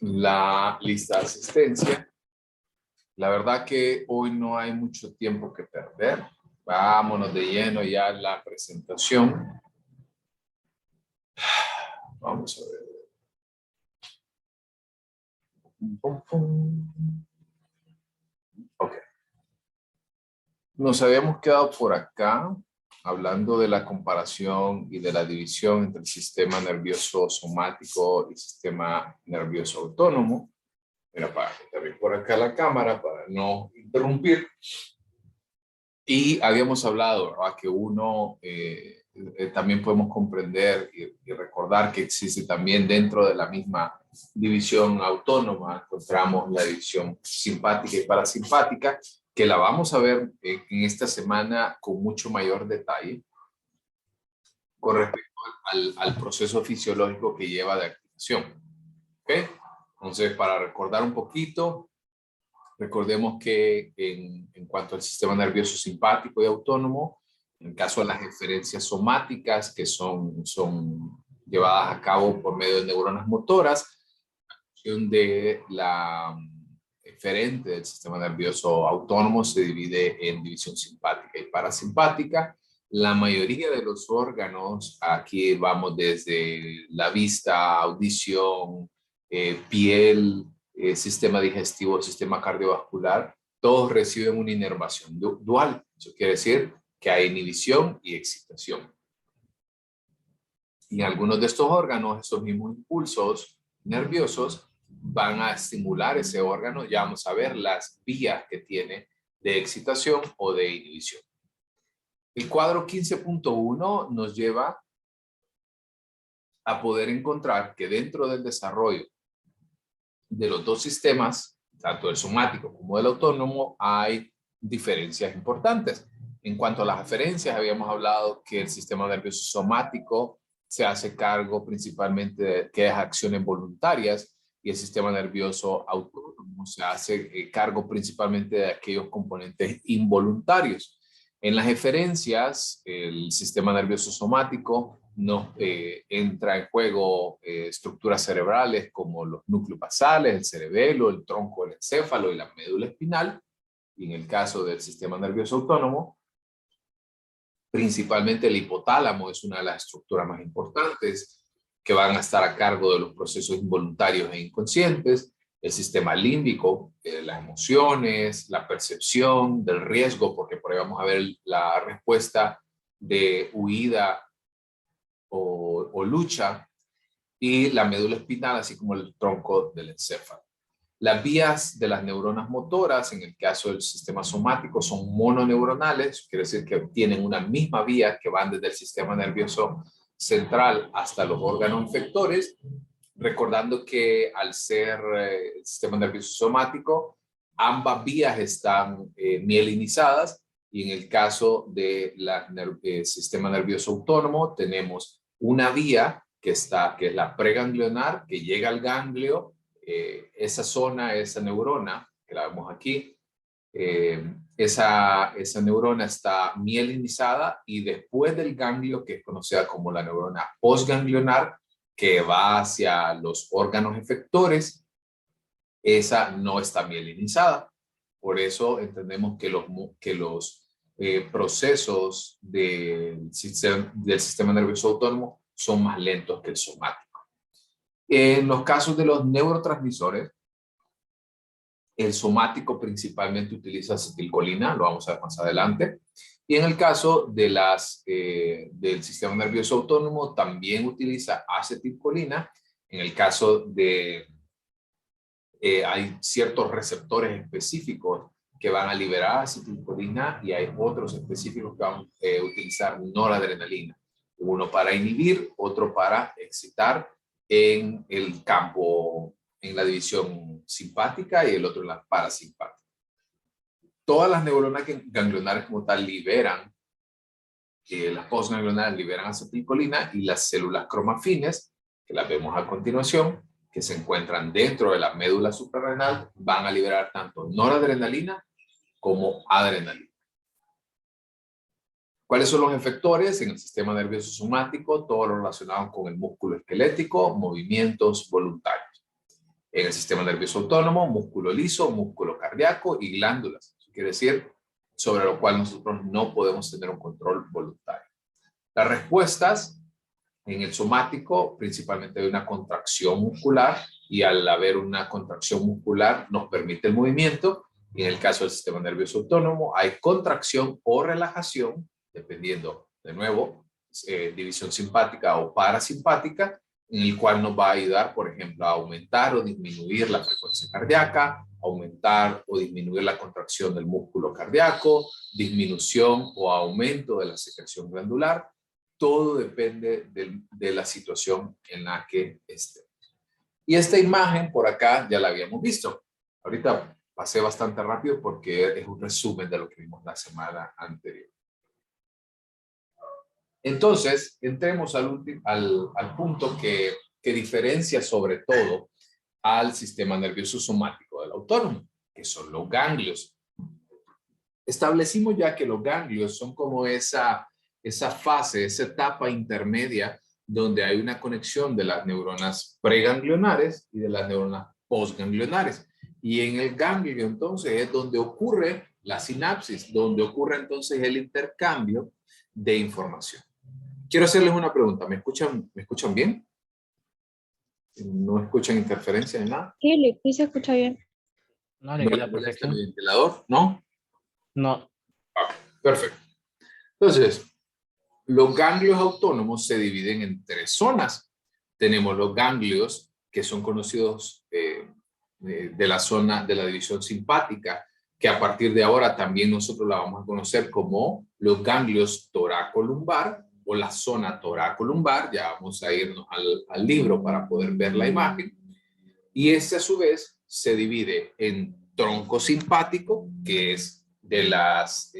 la lista de asistencia. La verdad que hoy no hay mucho tiempo que perder. Vámonos de lleno ya a la presentación. Vamos a ver. Ok. Nos habíamos quedado por acá hablando de la comparación y de la división entre el sistema nervioso somático y el sistema nervioso autónomo. Mira, para quitarme por acá la cámara para no interrumpir. Y habíamos hablado, ¿verdad? Que uno también podemos comprender y recordar que existe también dentro de la misma división autónoma, encontramos la división simpática y parasimpática, que la vamos a ver en esta semana con mucho mayor detalle con respecto al proceso fisiológico que lleva de activación. ¿Ok? Entonces, para recordar un poquito, recordemos que en cuanto al sistema nervioso simpático y autónomo, en caso de las eferencias somáticas que son llevadas a cabo por medio de neuronas motoras, la función de la eferente del sistema nervioso autónomo se divide en división simpática y parasimpática. La mayoría de los órganos, aquí vamos desde la vista, audición, piel, sistema digestivo, sistema cardiovascular, todos reciben una inervación dual. Eso quiere decir que hay inhibición y excitación. Y en algunos de estos órganos, esos mismos impulsos nerviosos van a estimular ese órgano. Ya vamos a ver las vías que tiene de excitación o de inhibición. El cuadro 15.1 nos lleva a poder encontrar que dentro del desarrollo de los dos sistemas, tanto el somático como el autónomo, hay diferencias importantes. En cuanto a las diferencias, habíamos hablado que el sistema nervioso somático se hace cargo principalmente de aquellas acciones voluntarias y el sistema nervioso autónomo se hace cargo principalmente de aquellos componentes involuntarios. En las eferencias, el sistema nervioso somático no entra en juego estructuras cerebrales como los núcleos basales, el cerebelo, el tronco del encéfalo y la médula espinal. Y en el caso del sistema nervioso autónomo, principalmente el hipotálamo es una de las estructuras más importantes que van a estar a cargo de los procesos involuntarios e inconscientes. El sistema límbico, las emociones, la percepción del riesgo, porque por ahí vamos a ver la respuesta de huida o lucha, y la médula espinal, así como el tronco del encéfalo. Las vías de las neuronas motoras, en el caso del sistema somático, son mononeuronales, quiere decir que tienen una misma vía que van desde el sistema nervioso central hasta los órganos efectores, recordando que al ser el sistema nervioso somático, ambas vías están mielinizadas, y en el caso del sistema nervioso autónomo tenemos una vía que es la preganglionar, que llega al ganglio. Esa zona, esa neurona, que la vemos aquí, esa neurona está mielinizada, y después del ganglio, que es conocida como la neurona postganglionar, que va hacia los órganos efectores, esa no está mielinizada. Por eso entendemos que los procesos del sistema nervioso autónomo son más lentos que el somático. En los casos de los neurotransmisores, el somático principalmente utiliza acetilcolina, lo vamos a ver más adelante. Y en el caso de del sistema nervioso autónomo, también utiliza acetilcolina. En el caso de, hay ciertos receptores específicos que van a liberar acetilcolina, y hay otros específicos que van a utilizar noradrenalina. Uno para inhibir, otro para excitar en el campo, en la división simpática, y el otro en la parasimpática. Todas las neuronas ganglionares como tal liberan, las postganglionares liberan acetilcolina, y las células cromafines, que las vemos a continuación, que se encuentran dentro de la médula suprarrenal, van a liberar tanto noradrenalina como adrenalina. ¿Cuáles son los efectores en el sistema nervioso somático? Todo lo relacionado con el músculo esquelético, movimientos voluntarios. En el sistema nervioso autónomo, músculo liso, músculo cardíaco y glándulas. Eso quiere decir sobre lo cual nosotros no podemos tener un control voluntario. Las respuestas en el somático, principalmente hay una contracción muscular y al haber una contracción muscular nos permite el movimiento. Y en el caso del sistema nervioso autónomo hay contracción o relajación, dependiendo, de nuevo, división simpática o parasimpática, en el cual nos va a ayudar, por ejemplo, a aumentar o disminuir la frecuencia cardíaca, aumentar o disminuir la contracción del músculo cardíaco, disminución o aumento de la secreción glandular. Todo depende de la situación en la que esté. Y esta imagen por acá ya la habíamos visto. Ahorita pasé bastante rápido porque es un resumen de lo que vimos la semana anterior. Entonces, entremos al punto que diferencia sobre todo al sistema nervioso somático del autónomo, que son los ganglios. Establecimos ya que los ganglios son como esa fase, esa etapa intermedia donde hay una conexión de las neuronas preganglionares y de las neuronas postganglionares. Y en el ganglio entonces es donde ocurre la sinapsis, donde ocurre entonces el intercambio de información. Quiero hacerles una pregunta. ¿Me escuchan bien? ¿No escuchan interferencia de nada? Sí, se escucha bien. No, le queda perfecto. ¿El ventilador? ¿No? No. Ah, perfecto. Entonces, los ganglios autónomos se dividen en 3 zonas. Tenemos los ganglios que son conocidos de la zona de la división simpática, que a partir de ahora también nosotros la vamos a conocer como los ganglios toracolumbar o la zona toracolumbar. Ya vamos a irnos al libro para poder ver la imagen. Y este a su vez se divide en tronco simpático, que es de las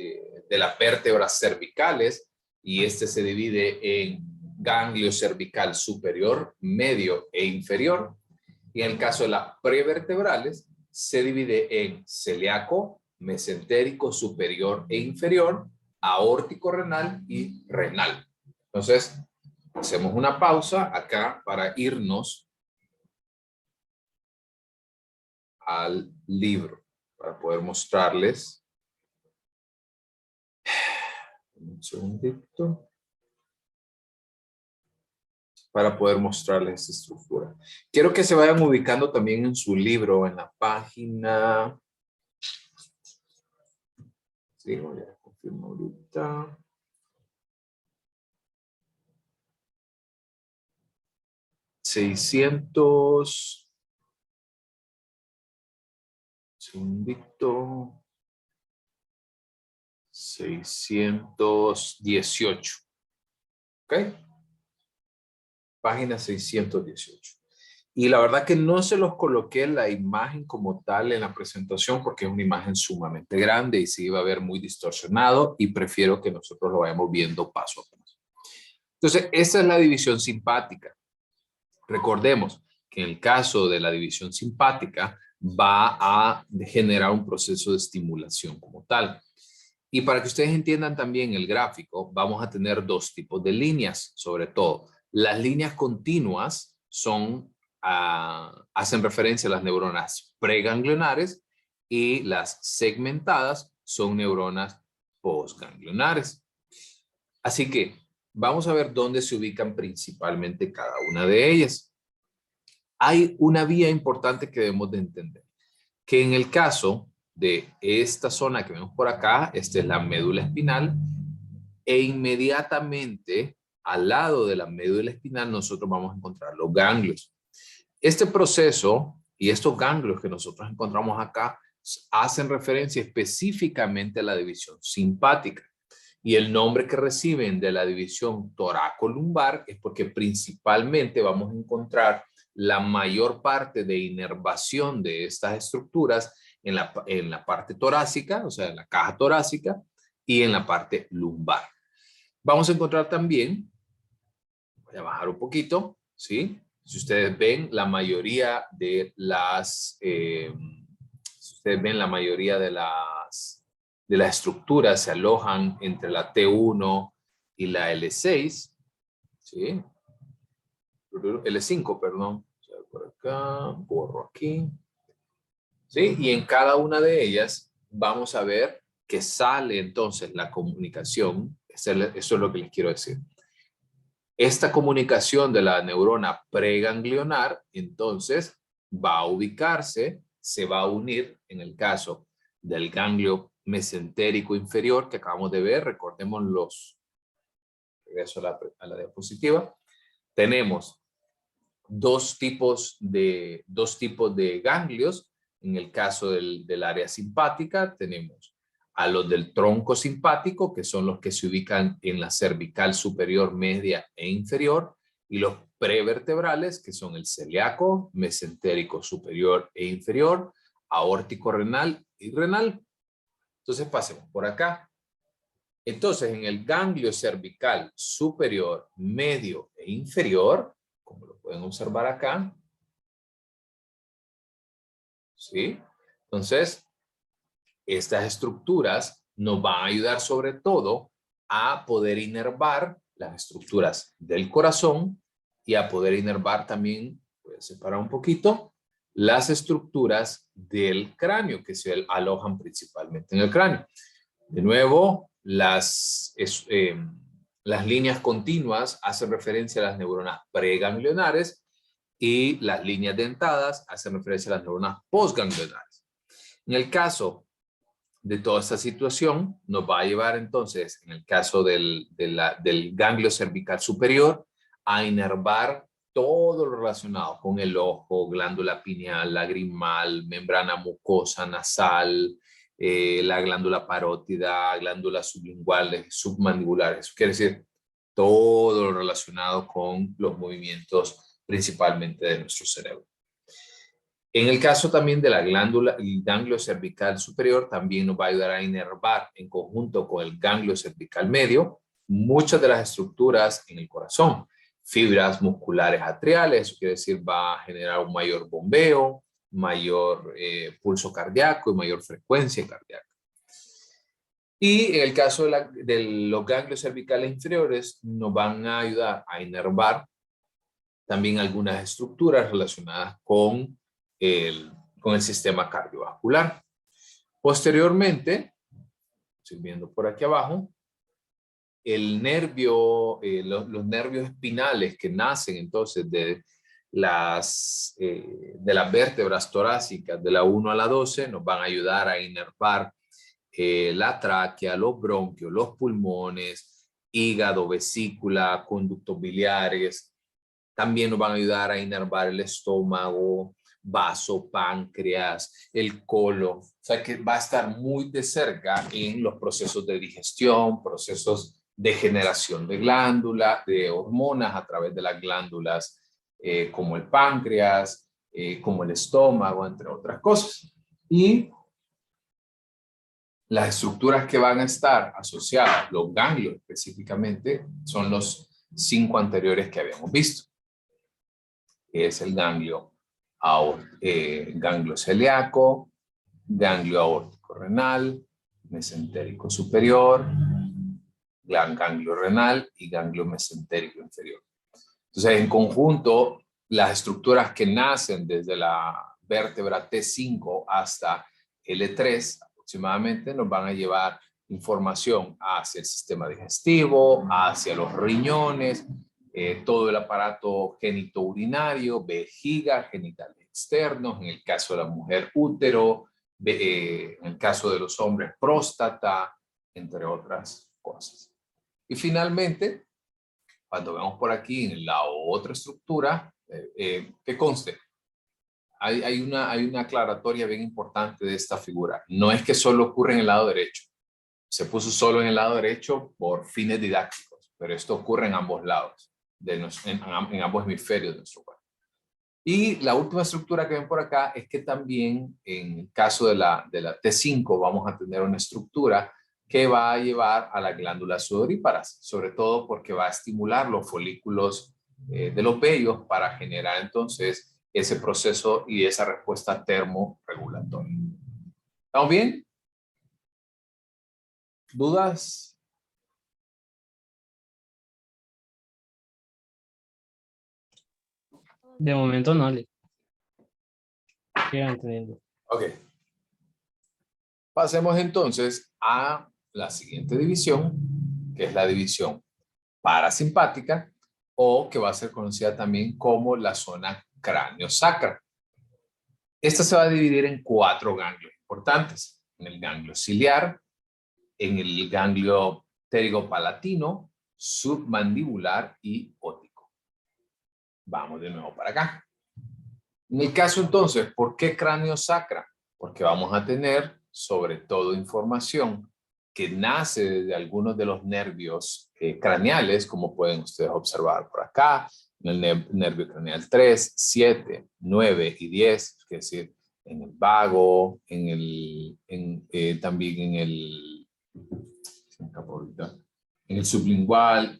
vértebras cervicales, y este se divide en ganglio cervical superior, medio e inferior. Y en el caso de las prevertebrales, se divide en celíaco, mesentérico superior e inferior, aórtico renal y renal. Entonces, hacemos una pausa acá para irnos al libro, para poder mostrarles. Un segundito. Para poder mostrarles esta estructura. Quiero que se vayan ubicando también en su libro, en la página. Sí, voy a confirmar ahorita. Segundito. 618. ¿Ok? Página 618. Y la verdad que no se los coloqué la imagen como tal en la presentación porque es una imagen sumamente grande y se iba a ver muy distorsionado y prefiero que nosotros lo vayamos viendo paso a paso. Entonces, esta es la división simpática. Recordemos que en el caso de la división simpática va a generar un proceso de estimulación como tal. Y para que ustedes entiendan también el gráfico, vamos a tener 2 tipos de líneas, sobre todo. Las líneas continuas hacen referencia a las neuronas preganglionares y las segmentadas son neuronas postganglionares. Así que vamos a ver dónde se ubican principalmente cada una de ellas. Hay una vía importante que debemos de entender, que en el caso de esta zona que vemos por acá, esta es la médula espinal, e inmediatamente al lado de la médula espinal nosotros vamos a encontrar los ganglios. Este proceso y estos ganglios que nosotros encontramos acá hacen referencia específicamente a la división simpática. Y el nombre que reciben de la división toracolumbar es porque principalmente vamos a encontrar la mayor parte de inervación de estas estructuras en la parte torácica, o sea, en la caja torácica, y en la parte lumbar. Vamos a encontrar también, voy a bajar un poquito, ¿sí? Si ustedes ven, la mayoría de las, las estructuras se alojan entre la T1 y la L6, ¿sí? L5, perdón. por acá, borro aquí. ¿Sí? Y en cada una de ellas vamos a ver que sale entonces la comunicación. Eso es lo que les quiero decir. Esta comunicación de la neurona preganglionar, entonces, va a ubicarse, se va a unir en el caso del ganglio mesentérico inferior que acabamos de ver. Recordemos regreso a la diapositiva. Tenemos dos tipos de ganglios. En el caso del área simpática, tenemos a los del tronco simpático, que son los que se ubican en la cervical superior, media e inferior, y los prevertebrales, que son el celíaco, mesentérico superior e inferior, aórtico renal y renal. Entonces pasemos por acá. Entonces, en el ganglio cervical superior, medio e inferior, como lo pueden observar acá, ¿sí? Entonces, estas estructuras nos van a ayudar sobre todo a poder inervar las estructuras del corazón y a poder inervar también, voy a separar un poquito, las estructuras del cráneo que se alojan principalmente en el cráneo. De nuevo, las líneas continuas hacen referencia a las neuronas preganglionares y las líneas dentadas hacen referencia a las neuronas postganglionares. En el caso de toda esta situación, nos va a llevar entonces, en el caso del ganglio cervical superior, a inervar todo lo relacionado con el ojo, glándula pineal, lagrimal, membrana mucosa nasal, la glándula parótida, glándulas sublinguales, submandibulares. Eso quiere decir todo lo relacionado con los movimientos principalmente de nuestro cerebro. En el caso también de la glándula, el ganglio cervical superior también nos va a ayudar a inervar en conjunto con el ganglio cervical medio muchas de las estructuras en el corazón. Fibras musculares atriales, eso quiere decir va a generar un mayor bombeo, mayor pulso cardíaco y mayor frecuencia cardíaca. Y en el caso de los ganglios cervicales inferiores nos van a ayudar a inervar también algunas estructuras relacionadas con el sistema cardiovascular. Posteriormente, estoy viendo por aquí abajo, el nervio, los nervios espinales que nacen entonces de las vértebras torácicas de la 1 a la 12 nos van a ayudar a inervar la tráquea, los bronquios, los pulmones, hígado, vesícula, conductos biliares. También nos van a ayudar a inervar el estómago, vaso, páncreas, el colon. O sea que va a estar muy de cerca en los procesos de digestión, procesos de generación de glándulas, de hormonas a través de las glándulas como el páncreas, como el estómago, entre otras cosas. Y las estructuras que van a estar asociadas, los ganglios específicamente, son los 5 anteriores que habíamos visto. Que es el ganglio celíaco, ganglio aórtico renal, mesentérico superior, ganglio renal y ganglio mesentérico inferior. Entonces, en conjunto, las estructuras que nacen desde la vértebra T5 hasta L3 aproximadamente nos van a llevar información hacia el sistema digestivo, hacia los riñones, todo el aparato genitourinario, vejiga, genitales externos, en el caso de la mujer útero, en el caso de los hombres próstata, entre otras cosas. Y finalmente, cuando vemos por aquí en la otra estructura, que conste, hay una aclaratoria bien importante de esta figura. No es que solo ocurre en el lado derecho. Se puso solo en el lado derecho por fines didácticos, pero esto ocurre en ambos lados, en ambos hemisferios de nuestro cuerpo. Y la última estructura que ven por acá es que también en el caso de la T5 vamos a tener una estructura que va a llevar a las glándulas sudoríparas, sobre todo porque va a estimular los folículos de los vellos para generar entonces ese proceso y esa respuesta termorregulatoria. ¿Estamos bien? ¿Dudas? De momento no, Ale. sigan entendiendo. Ok. Pasemos entonces a la siguiente división, que es la división parasimpática, o que va a ser conocida también como la zona cráneo-sacra. Esta se va a dividir en 4 ganglios importantes: en el ganglio ciliar, en el ganglio pterigopalatino, submandibular y óptico. Vamos de nuevo para acá. En el caso entonces, ¿por qué cráneo-sacra? Porque vamos a tener sobre todo información que nace de algunos de los nervios craneales, como pueden ustedes observar por acá, en el nervio craneal 3, 7, 9 y 10, es decir, en el vago, también en el sublingual,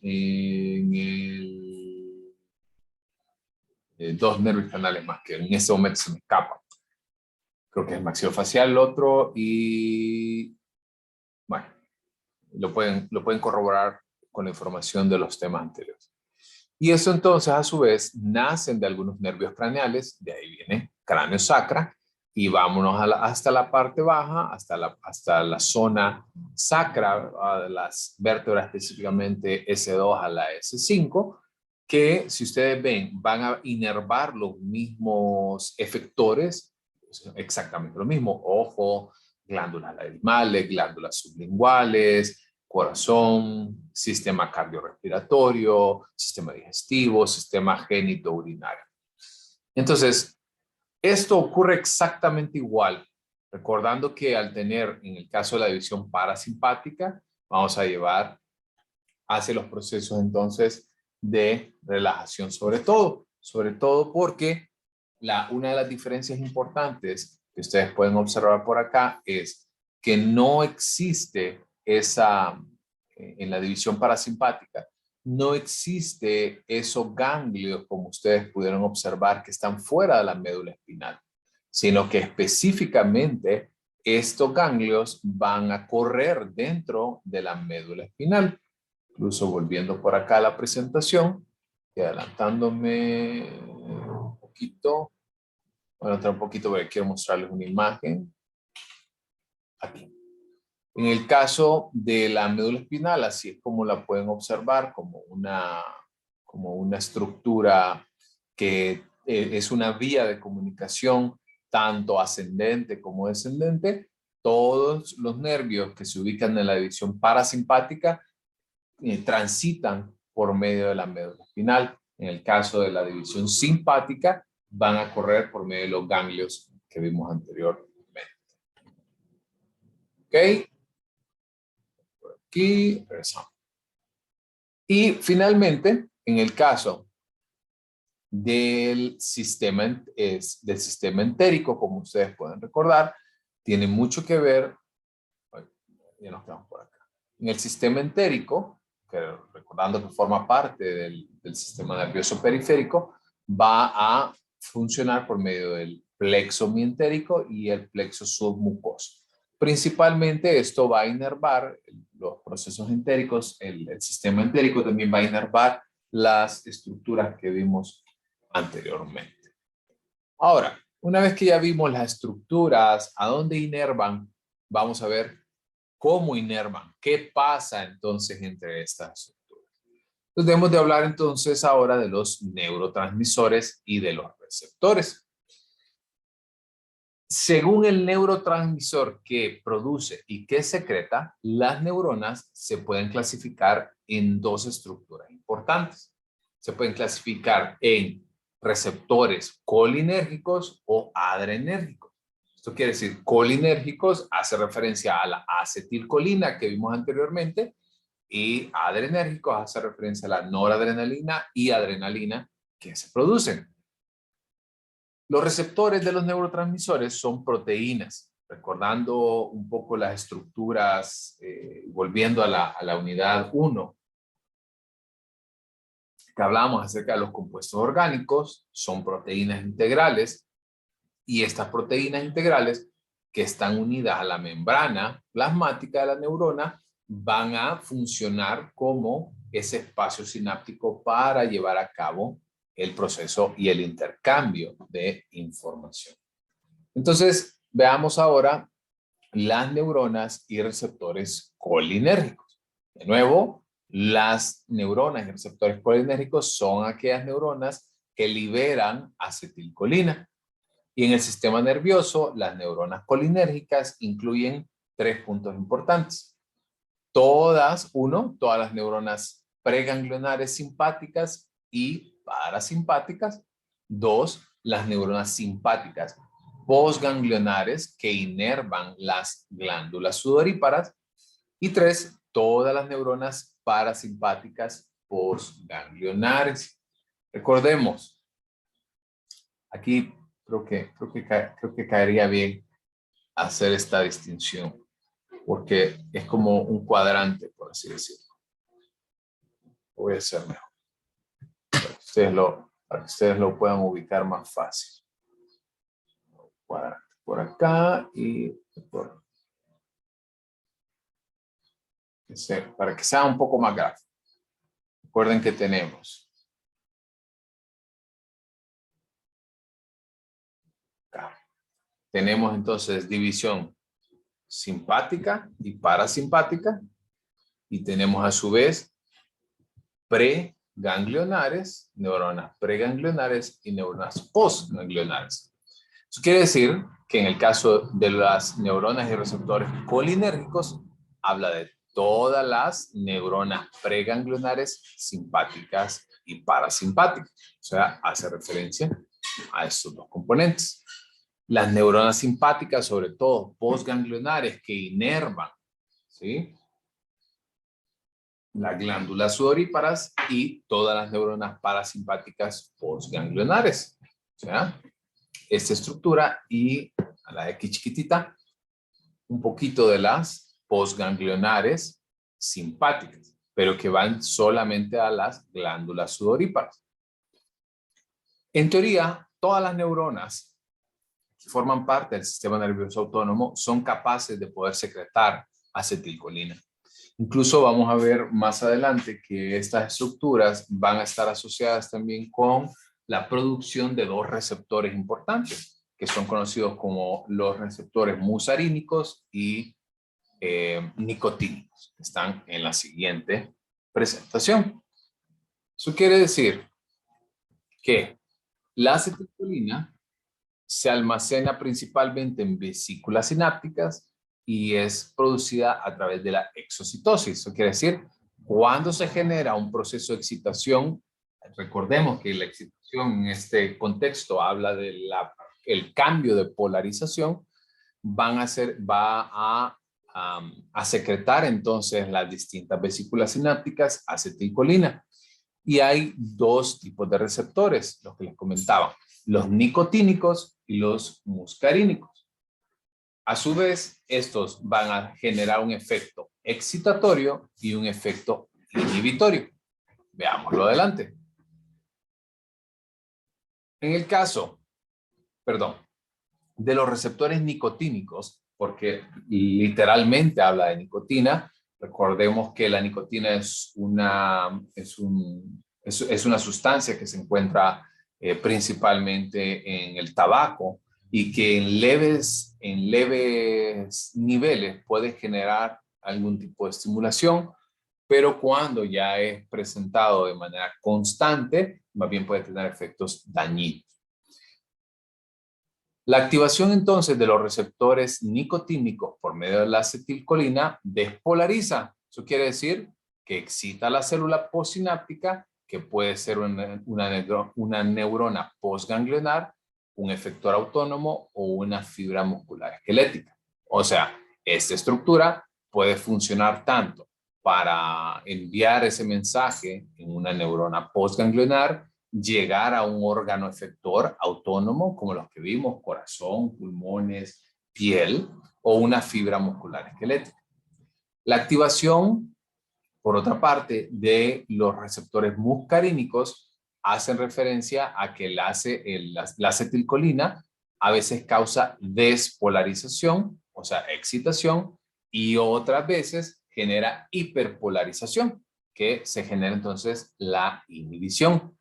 dos nervios craneales más que en este momento se me escapan. Creo que es maxilofacial el otro y bueno, lo pueden corroborar con la información de los temas anteriores. Y eso entonces a su vez nacen de algunos nervios craneales, de ahí viene cráneo sacra, y vámonos hasta la parte baja, hasta la zona sacra, a las vértebras específicamente S2 a la S5, que si ustedes ven van a inervar los mismos efectores, exactamente lo mismo: ojo, glándulas lagrimales, glándulas sublinguales, corazón, sistema cardiorrespiratorio, sistema digestivo, sistema genitourinario. Entonces, esto ocurre exactamente igual, recordando que al tener, en el caso de la división parasimpática, vamos a llevar hacia los procesos entonces de relajación, sobre todo porque una de las diferencias importantes que ustedes pueden observar por acá es que no existe en la división parasimpática, no existe esos ganglios como ustedes pudieron observar que están fuera de la médula espinal, sino que específicamente estos ganglios van a correr dentro de la médula espinal. Incluso volviendo por acá a la presentación y adelantándome un poquito, bueno, un poquito porque quiero mostrarles una imagen. Aquí. En el caso de la médula espinal, así es como la pueden observar, como una estructura que es una vía de comunicación tanto ascendente como descendente. Todos los nervios que se ubican en la división parasimpática transitan por medio de la médula espinal. En el caso de la división simpática, van a correr por medio de los ganglios que vimos anteriormente. ¿Ok? Por aquí, regresamos. Y finalmente, en el caso del sistema entérico, como ustedes pueden recordar, tiene mucho que ver, ya nos quedamos por acá. En el sistema entérico, que recordando que forma parte del sistema nervioso periférico, va a funcionar por medio del plexo mientérico y el plexo submucoso. Principalmente esto va a inervar los procesos entéricos, el sistema entérico también va a inervar las estructuras que vimos anteriormente. Ahora, una vez que ya vimos las estructuras, a dónde inervan, vamos a ver cómo inervan, qué pasa entonces entre estas estructuras. Entonces debemos de hablar entonces ahora de los neurotransmisores y de los receptores. Según el neurotransmisor que produce y que secreta, las neuronas se pueden clasificar en 2 estructuras importantes. Se pueden clasificar en receptores colinérgicos o adrenérgicos. Esto quiere decir, colinérgicos hace referencia a la acetilcolina que vimos anteriormente, y adrenérgicos hace referencia a la noradrenalina y adrenalina que se producen. Los receptores de los neurotransmisores son proteínas, recordando un poco las estructuras, volviendo a la unidad 1, que hablamos acerca de los compuestos orgánicos, son proteínas integrales, y estas proteínas integrales que están unidas a la membrana plasmática de la neurona van a funcionar como ese espacio sináptico para llevar a cabo el proceso y el intercambio de información. Entonces, veamos ahora las neuronas y receptores colinérgicos. De nuevo, las neuronas y receptores colinérgicos son aquellas neuronas que liberan acetilcolina. Y en el sistema nervioso, las neuronas colinérgicas incluyen 3 puntos importantes. Todas las neuronas preganglionares simpáticas y parasimpáticas. 2, las neuronas simpáticas postganglionares que inervan las glándulas sudoríparas. Y 3, todas las neuronas parasimpáticas postganglionares. Recordemos, aquí creo que caería bien hacer esta distinción, porque es como un cuadrante, por así decirlo. Voy a hacer mejor, para que ustedes lo puedan ubicar más fácil. Cuadrante por acá y por... para que sea un poco más gráfico. Recuerden que tenemos acá. Tenemos entonces división simpática y parasimpática, y tenemos a su vez preganglionares, neuronas preganglionares y neuronas postganglionares. Eso quiere decir que en el caso de las neuronas y receptores colinérgicos, habla de todas las neuronas preganglionares simpáticas y parasimpáticas. O sea, hace referencia a estos dos componentes. Las neuronas simpáticas, sobre todo postganglionares, que inervan, ¿sí?, las glándulas sudoríparas, y todas las neuronas parasimpáticas postganglionares. O sea, esta estructura, y a la X chiquitita, un poquito de las postganglionares simpáticas, pero que van solamente a las glándulas sudoríparas. En teoría, todas las neuronas que forman parte del sistema nervioso autónomo son capaces de poder secretar acetilcolina. Incluso vamos a ver más adelante que estas estructuras van a estar asociadas también con la producción de 2 receptores importantes, que son conocidos como los receptores musarínicos y nicotínicos, que están en la siguiente presentación. Eso quiere decir que la acetilcolina se almacena principalmente en vesículas sinápticas y es producida a través de la exocitosis. Eso quiere decir, cuando se genera un proceso de excitación, recordemos que la excitación en este contexto habla de el cambio de polarización, va a secretar entonces las distintas vesículas sinápticas acetilcolina. Y hay 2 tipos de receptores, los que les comentaba, los nicotínicos y los muscarínicos. A su vez, estos van a generar un efecto excitatorio y un efecto inhibitorio. Veámoslo adelante. En el caso, de los receptores nicotínicos, porque literalmente habla de nicotina, recordemos que la nicotina es una sustancia que se encuentra principalmente en el tabaco, y que en leves niveles puede generar algún tipo de estimulación, pero cuando ya es presentado de manera constante, más bien puede tener efectos dañinos. La activación entonces de los receptores nicotínicos por medio de la acetilcolina despolariza. Eso quiere decir que excita la célula postsináptica, que puede ser una neurona postganglionar, un efector autónomo o una fibra muscular esquelética. O sea, esta estructura puede funcionar tanto para enviar ese mensaje en una neurona postganglionar, llegar a un órgano efector autónomo, como los que vimos, corazón, pulmones, piel, o una fibra muscular esquelética. La activación, por otra parte, de los receptores muscarínicos hacen referencia a que la acetilcolina a veces causa despolarización, o sea, excitación, y otras veces genera hiperpolarización, que se genera entonces la inhibición,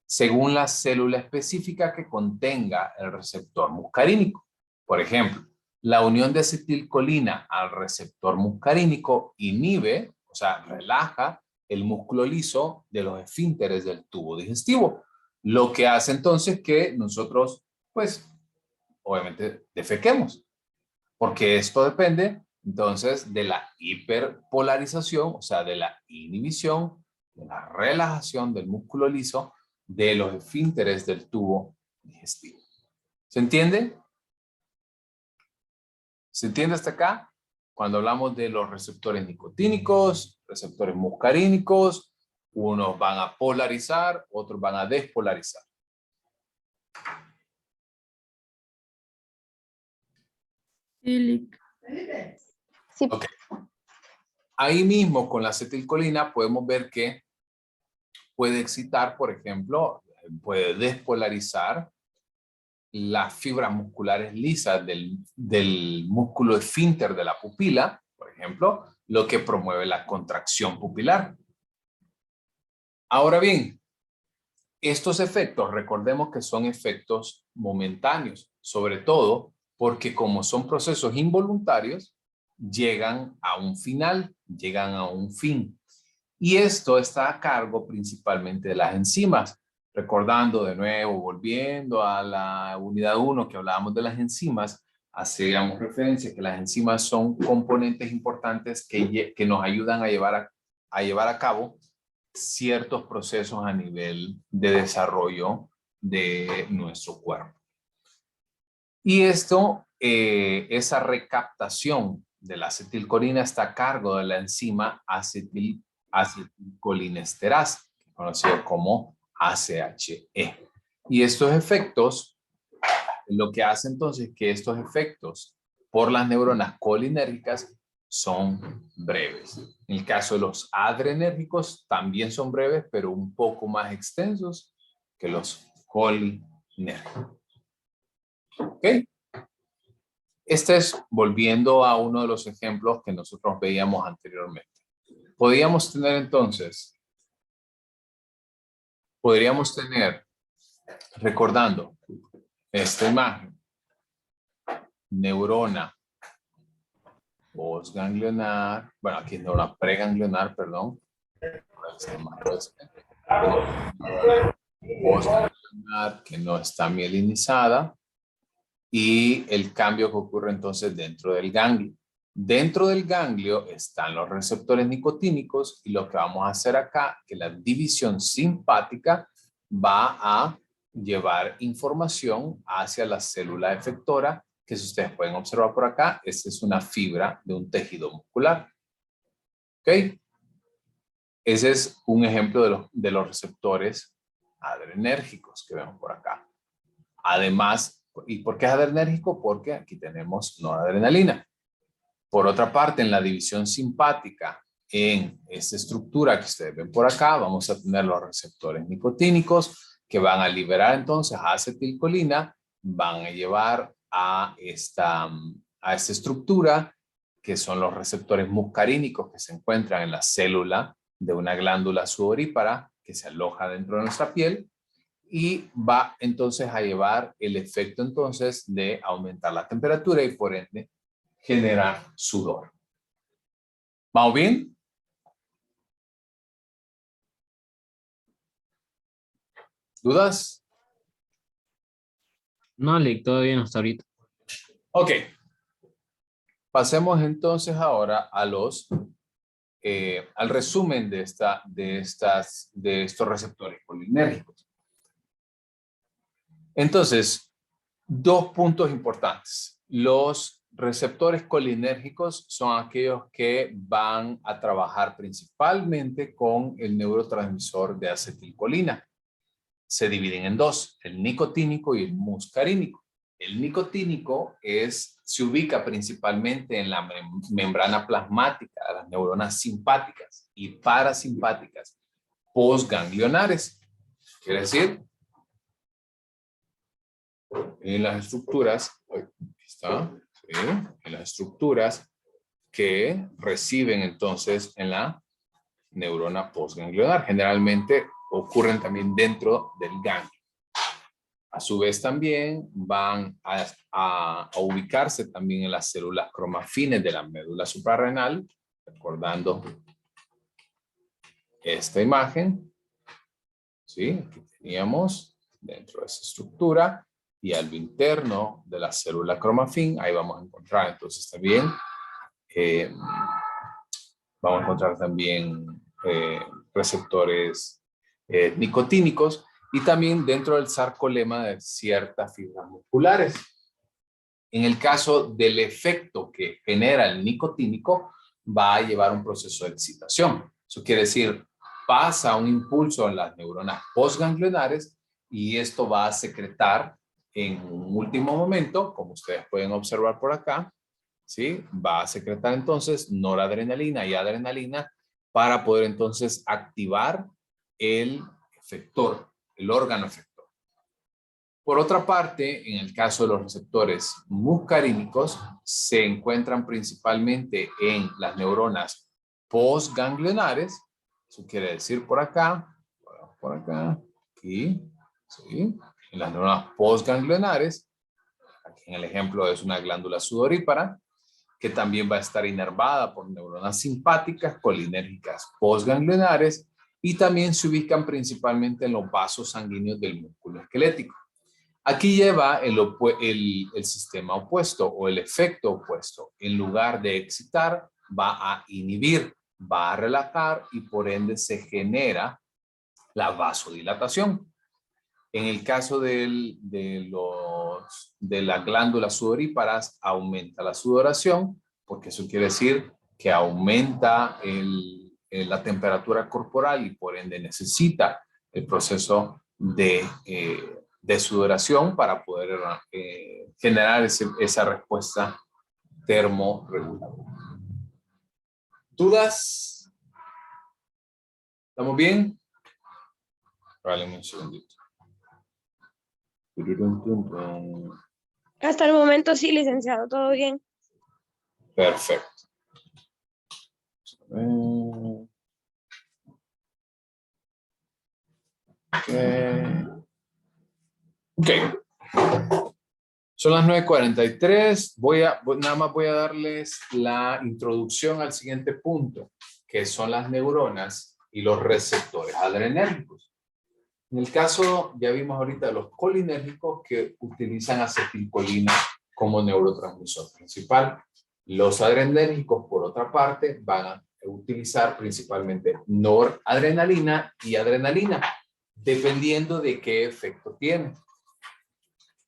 según la célula específica que contenga el receptor muscarínico. Por ejemplo, la unión de acetilcolina al receptor muscarínico inhibe, o sea, relaja el músculo liso de los esfínteres del tubo digestivo, lo que hace entonces que nosotros, pues, obviamente defequemos, porque esto depende entonces de la hiperpolarización, o sea, de la inhibición, de la relajación del músculo liso de los esfínteres del tubo digestivo. ¿Se entiende? ¿Se entiende hasta acá? Cuando hablamos de los receptores nicotínicos, receptores muscarínicos, unos van a polarizar, otros van a despolarizar. Sí. Ok. Ahí mismo con la acetilcolina podemos ver que puede excitar, por ejemplo, puede despolarizar las fibras musculares lisas del músculo esfínter de la pupila, por ejemplo, lo que promueve la contracción pupilar. Ahora bien, estos efectos, recordemos que son efectos momentáneos, sobre todo porque como son procesos involuntarios, llegan a un final, llegan a un fin. Y esto está a cargo principalmente de las enzimas. Recordando de nuevo, volviendo a la unidad 1 que hablábamos de las enzimas, hacíamos referencia que las enzimas son componentes importantes que nos ayudan a llevar a cabo ciertos procesos a nivel de desarrollo de nuestro cuerpo. Y esto, esa recaptación de la acetilcolina está a cargo de la enzima acetilcolinesterasa, conocido como ACHE. Y estos efectos, lo que hace entonces que estos efectos por las neuronas colinérgicas son breves. En el caso de los adrenérgicos también son breves, pero un poco más extensos que los colinérgicos. ¿Ok? Este es volviendo a uno de los ejemplos que nosotros veíamos anteriormente. Podríamos tener, recordando esta imagen, neurona postganglionar, bueno, aquí es neurona preganglionar, perdón. Postganglionar que no está mielinizada y el cambio que ocurre entonces dentro del ganglio. Dentro del ganglio están los receptores nicotínicos y lo que vamos a hacer acá, que la división simpática va a llevar información hacia la célula efectora, que si ustedes pueden observar por acá, esta es una fibra de un tejido muscular. ¿Ok? Ese es un ejemplo de los receptores adrenérgicos que vemos por acá. Además, ¿y por qué es adrenérgico? Porque aquí tenemos noradrenalina. Por otra parte, en la división simpática, en esta estructura que ustedes ven por acá, vamos a tener los receptores nicotínicos que van a liberar entonces acetilcolina, van a llevar a esta estructura que son los receptores muscarínicos que se encuentran en la célula de una glándula sudorípara que se aloja dentro de nuestra piel y va entonces a llevar el efecto entonces de aumentar la temperatura y por ende generar sudor. ¿Vamos bien? ¿Dudas? No, Lick, todo bien hasta ahorita. Ok. Pasemos entonces ahora a al resumen de estos receptores colinérgicos. Entonces, dos puntos importantes. Los receptores colinérgicos son aquellos que van a trabajar principalmente con el neurotransmisor de acetilcolina. Se dividen en dos, el nicotínico y el muscarínico. El nicotínico se ubica principalmente en la membrana plasmática de las neuronas simpáticas y parasimpáticas postganglionares. Quiere decir, en las estructuras, en las estructuras que reciben entonces en la neurona postganglionar. Generalmente ocurren también dentro del ganglio. A su vez también van a ubicarse también en las células cromafines de la médula suprarrenal, recordando esta imagen, ¿sí? Aquí teníamos dentro de esa estructura y a lo interno de la célula cromafin, ahí vamos a encontrar entonces también, vamos a encontrar también receptores nicotínicos y también dentro del sarcolema de ciertas fibras musculares. En el caso del efecto que genera el nicotínico, va a llevar un proceso de excitación. Eso quiere decir, pasa un impulso en las neuronas postganglionares y esto va a secretar en un último momento, como ustedes pueden observar por acá, ¿sí? Va a secretar entonces noradrenalina y adrenalina para poder entonces activar el efector, el órgano efector. Por otra parte, en el caso de los receptores muscarínicos, se encuentran principalmente en las neuronas postganglionares, eso quiere decir por acá, aquí, ¿sí? En las neuronas postganglionares, aquí en el ejemplo es una glándula sudorípara, que también va a estar inervada por neuronas simpáticas, colinérgicas postganglionares, y también se ubican principalmente en los vasos sanguíneos del músculo esquelético. Aquí lleva el sistema opuesto o el efecto opuesto. En lugar de excitar, va a inhibir, va a relajar y por ende se genera la vasodilatación. En el caso de las glándulas sudoríparas, aumenta la sudoración, porque eso quiere decir que aumenta la temperatura corporal y por ende necesita el proceso de sudoración para poder generar esa respuesta termorreguladora. ¿Dudas? ¿Estamos bien? Regálame un segundito. Hasta el momento sí, licenciado, todo bien. Perfecto. Ok. Son las 9:43. Nada más voy a darles la introducción al siguiente punto, que son las neuronas y los receptores adrenérgicos. En el caso, ya vimos ahorita, de los colinérgicos que utilizan acetilcolina como neurotransmisor principal. Los adrenérgicos, por otra parte, van a utilizar principalmente noradrenalina y adrenalina, dependiendo de qué efecto tiene.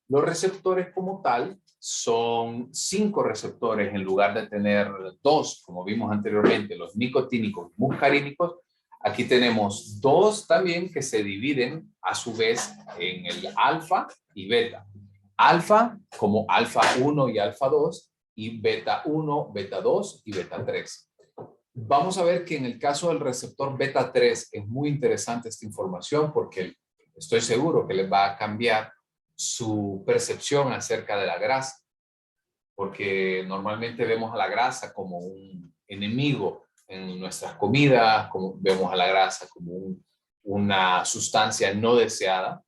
Los receptores como tal son 5 receptores en lugar de tener 2, como vimos anteriormente, los nicotínicos y muscarínicos. Aquí tenemos 2 también que se dividen a su vez en el alfa y beta. Alfa como alfa 1 y alfa 2 y beta 1, beta 2 y beta 3. Vamos a ver que en el caso del receptor beta 3 es muy interesante esta información porque estoy seguro que les va a cambiar su percepción acerca de la grasa, porque normalmente vemos a la grasa como un enemigo en nuestras comidas, como vemos a la grasa como una sustancia no deseada,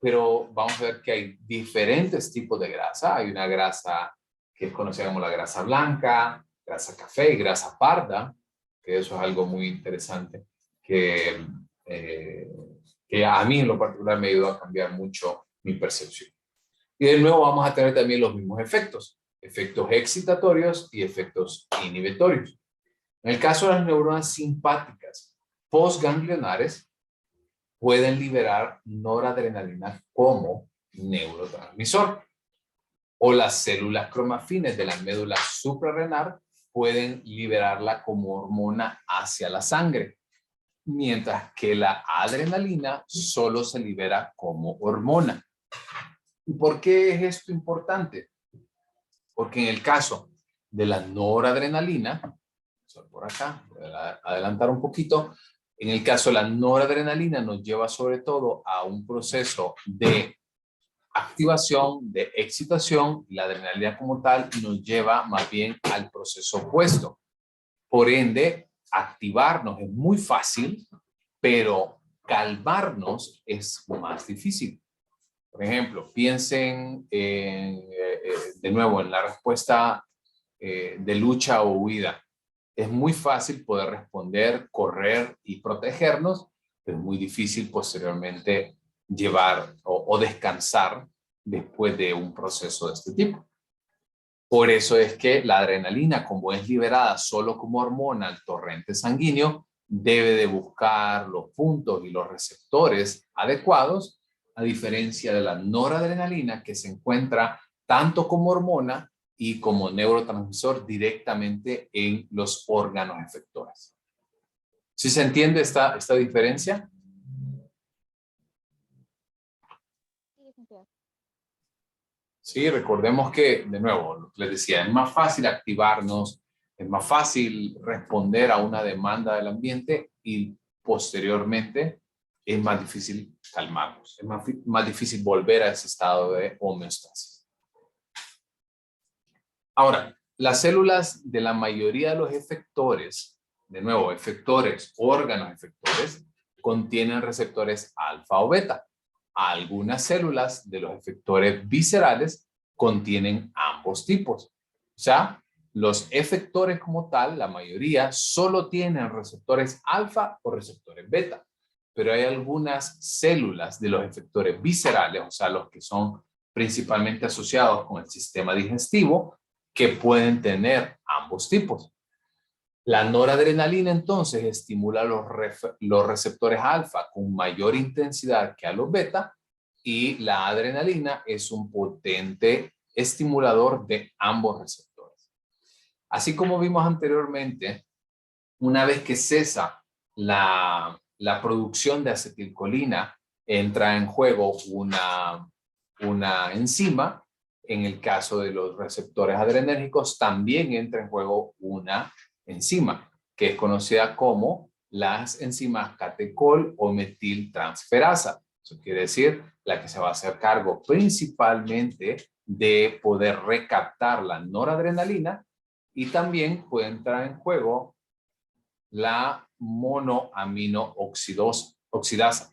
pero vamos a ver que hay diferentes tipos de grasa. Hay una grasa que es conocida como la grasa blanca, grasa café y grasa parda, que eso es algo muy interesante, que a mí en lo particular me ayudó a cambiar mucho mi percepción. Y de nuevo vamos a tener también los mismos efectos, efectos excitatorios y efectos inhibitorios. En el caso de las neuronas simpáticas postganglionares, pueden liberar noradrenalina como neurotransmisor. O las células cromafines de la médula suprarrenal pueden liberarla como hormona hacia la sangre, mientras que la adrenalina solo se libera como hormona. ¿Y por qué es esto importante? Porque en el caso de la noradrenalina, por acá, voy a adelantar un poquito, en el caso de la noradrenalina nos lleva sobre todo a un proceso de activación, de excitación, y la adrenalina como tal nos lleva más bien al proceso opuesto. Por ende, activarnos es muy fácil, pero calmarnos es más difícil. Por ejemplo, piensen de nuevo en la respuesta de lucha o huida. Es muy fácil poder responder, correr y protegernos, pero es muy difícil posteriormente llevar o descansar después de un proceso de este tipo. Por eso es que la adrenalina, como es liberada solo como hormona al torrente sanguíneo, debe de buscar los puntos y los receptores adecuados, a diferencia de la noradrenalina, que se encuentra tanto como hormona y como neurotransmisor directamente en los órganos efectores. ¿Sí se entiende esta diferencia? Sí, recordemos que, de nuevo, lo que les decía, es más fácil activarnos, es más fácil responder a una demanda del ambiente y posteriormente es más difícil calmarnos, es más difícil volver a ese estado de homeostasis. Ahora, las células de la mayoría de los efectores, de nuevo, efectores, órganos efectores, contienen receptores alfa o beta. Algunas células de los efectores viscerales contienen ambos tipos. O sea, los efectores como tal, la mayoría, solo tienen receptores alfa o receptores beta. Pero hay algunas células de los efectores viscerales, o sea, los que son principalmente asociados con el sistema digestivo, que pueden tener ambos tipos. La noradrenalina entonces estimula los receptores alfa con mayor intensidad que a los beta, y la adrenalina es un potente estimulador de ambos receptores. Así como vimos anteriormente, una vez que cesa la producción de acetilcolina, entra en juego una enzima. En el caso de los receptores adrenérgicos también entra en juego una enzima, que es conocida como las enzimas catecol o metiltransferasa. Eso quiere decir la que se va a hacer cargo principalmente de poder recaptar la noradrenalina, y también puede entrar en juego la monoamino oxidasa,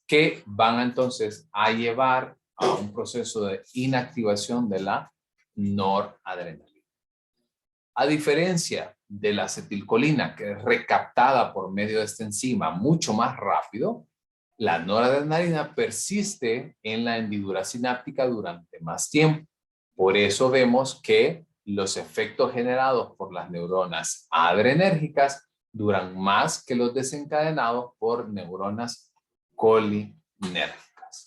que van entonces a llevar a un proceso de inactivación de la noradrenalina. A diferencia de la acetilcolina, que es recaptada por medio de esta enzima mucho más rápido, la noradrenalina persiste en la hendidura sináptica durante más tiempo. Por eso vemos que los efectos generados por las neuronas adrenérgicas duran más que los desencadenados por neuronas colinérgicas.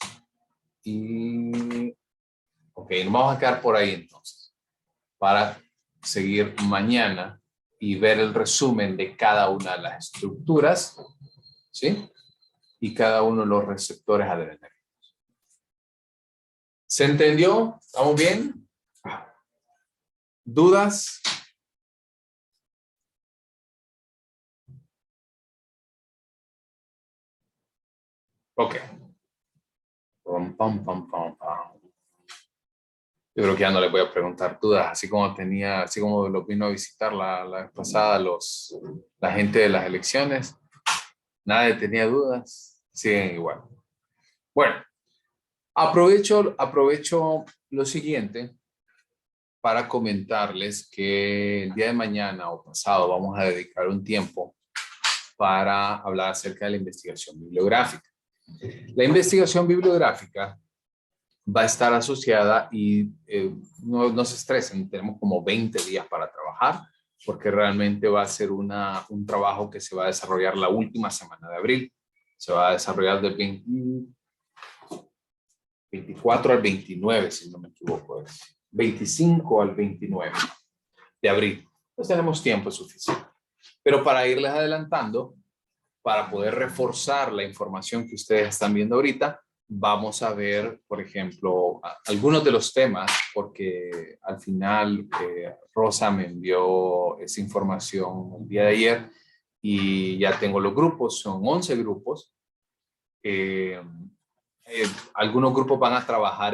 Y, ok, nos vamos a quedar por ahí entonces, para seguir mañana y ver el resumen de cada una de las estructuras, ¿sí? Y cada uno de los receptores adrenérgicos. ¿Se entendió? ¿Estamos bien? ¿Dudas? Ok. Pam, pam, pam, pam, pam. Yo creo que ya no les voy a preguntar dudas, así como lo vino a visitar la vez pasada la gente de las elecciones. Nadie tenía dudas, siguen igual. Bueno, aprovecho lo siguiente para comentarles que el día de mañana o pasado vamos a dedicar un tiempo para hablar acerca de la investigación bibliográfica. La investigación bibliográfica va a estar asociada y no se estresen, tenemos como 20 días para trabajar, porque realmente va a ser un trabajo que se va a desarrollar la última semana de abril. Se va a desarrollar del 24 al 29, si no me equivoco, 25 al 29 de abril. Pues tenemos tiempo suficiente. Pero para irles adelantando, para poder reforzar la información que ustedes están viendo ahorita, vamos a ver, por ejemplo, algunos de los temas, porque al final Rosa me envió esa información el día de ayer y ya tengo los grupos, son 11 grupos. Algunos grupos van a trabajar,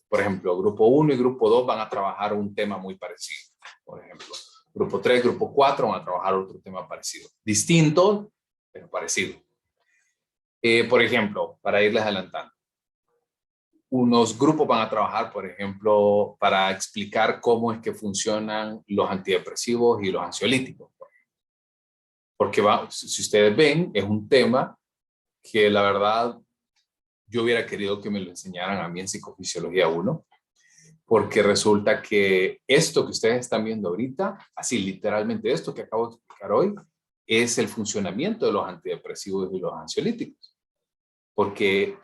por ejemplo, grupo 1 y grupo 2 van a trabajar un tema muy parecido. Por ejemplo, grupo 3, grupo 4 van a trabajar otro tema parecido. Distinto, pero parecido. Por ejemplo, para irles adelantando, unos grupos van a trabajar, por ejemplo, para explicar cómo es que funcionan los antidepresivos y los ansiolíticos. Porque si ustedes ven, es un tema que la verdad yo hubiera querido que me lo enseñaran a mí en Psicofisiología 1, porque resulta que esto que ustedes están viendo ahorita, así literalmente esto que acabo de explicar hoy, es el funcionamiento de los antidepresivos y los ansiolíticos. Porque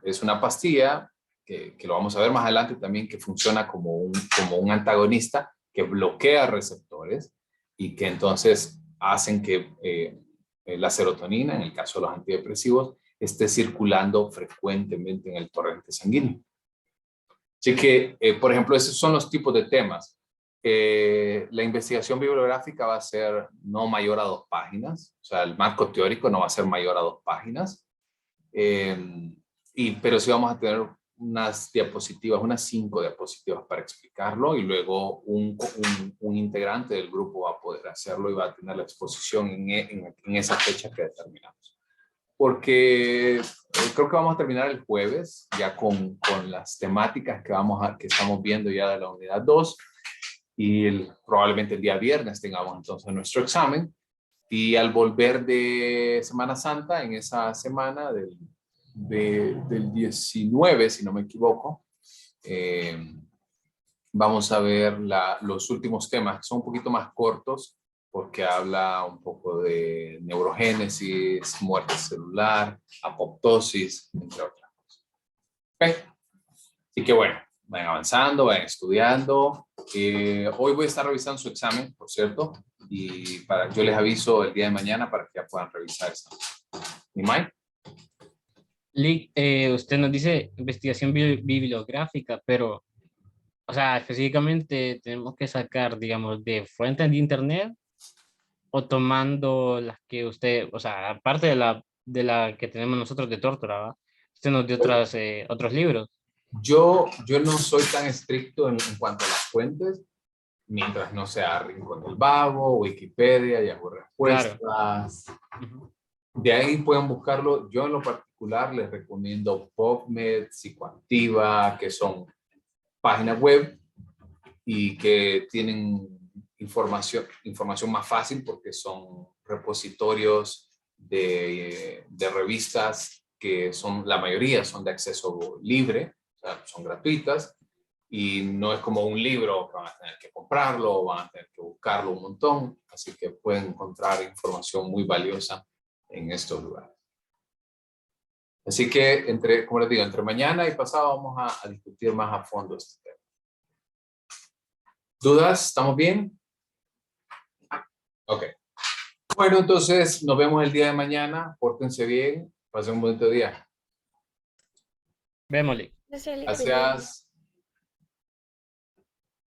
es una pastilla que lo vamos a ver más adelante también, que funciona como un antagonista que bloquea receptores y que entonces hacen que la serotonina, en el caso de los antidepresivos, esté circulando frecuentemente en el torrente sanguíneo. Así que, por ejemplo, esos son los tipos de temas. La investigación bibliográfica va a ser no mayor a 2 páginas, o sea, el marco teórico no va a ser mayor a 2 páginas, pero sí vamos a tener unas diapositivas, unas 5 diapositivas para explicarlo, y luego un integrante del grupo va a poder hacerlo y va a tener la exposición en esa fecha que determinamos. Porque creo que vamos a terminar el jueves ya con las temáticas que estamos viendo ya de la unidad 2, y probablemente el día viernes tengamos entonces nuestro examen, y al volver de Semana Santa, en esa semana del 19, si no me equivoco, vamos a ver los últimos temas, que son un poquito más cortos, porque habla un poco de neurogénesis, muerte celular, apoptosis, entre otras cosas. Okay. Así que bueno, vayan avanzando, vayan estudiando. Hoy voy a estar revisando su examen, por cierto, y yo les aviso el día de mañana para que ya puedan revisar eso. ¿Mi Mike? Lick, usted nos dice investigación bibliográfica, pero, o sea, específicamente tenemos que sacar, digamos, de fuentes de internet o tomando las que usted, o sea, aparte de la que tenemos nosotros de Tórtora, ¿va? Usted nos dio otros libros. Yo no soy tan estricto en cuanto a las fuentes, mientras no sea Rincón del Vago, Wikipedia, Yahoo Respuestas. Claro. De ahí pueden buscarlo. Yo en lo particular les recomiendo PubMed, Psicoactiva, que son páginas web y que tienen información más fácil, porque son repositorios de revistas que la mayoría son de acceso libre, o sea, son gratuitas, y no es como un libro que van a tener que comprarlo o van a tener que buscarlo un montón, así que pueden encontrar información muy valiosa en estos lugares. Así que, como les digo, entre mañana y pasado vamos a discutir más a fondo este tema. ¿Dudas? ¿Estamos bien? Ok. Bueno, entonces nos vemos el día de mañana. Pórtense bien. Pasen un bonito día. Vémosle. Gracias. Gracias.